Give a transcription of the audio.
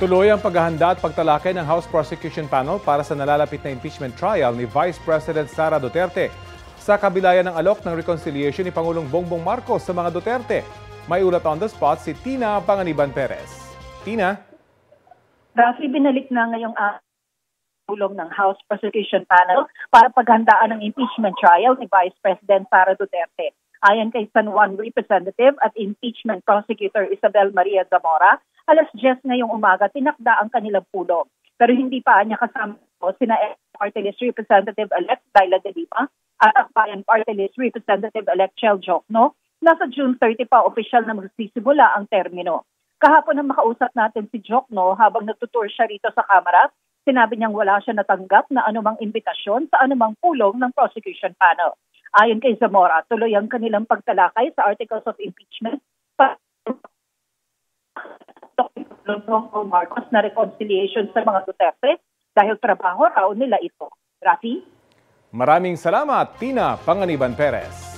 Tuloy ang paghahanda at pagtalakay ng House Prosecution Panel para sa nalalapit na impeachment trial ni Vice President Sara Duterte. Sa kabilayan ng alok ng reconciliation ni Pangulong Bongbong Marcos sa mga Duterte. May ulat on the spot si Tina Panganiban Perez. Tina? Rafi, binalik na ngayong tulong ng House Prosecution Panel para paghandaan ng impeachment trial ni Vice President Sara Duterte. Ayon kay San Juan Representative at Impeachment Prosecutor Isabel Maria Zamora, alas 10 ngayong umaga tinakda ang kanilang pulong. Pero hindi pa niya kasama sina Party List Representative-elect Daila De Lima at Akbayan Party List Representative-elect Chel Jokno. Nasa June 30 pa opisyal na magsisimula ang termino. Kahapon nang makausap natin si Jokno habang nagtutour siya rito sa Kamara, sinabi niyang wala siya natanggap na anumang imbitasyon sa anumang pulong ng prosecution panel. Ayon kay Zamora, tuloy ang kanilang pagtalakay sa Articles of Impeachment Marcos na reconciliation sa mga Duterte dahil trabaho raw nila ito. Rafi? Maraming salamat, Tina Panganiban Perez.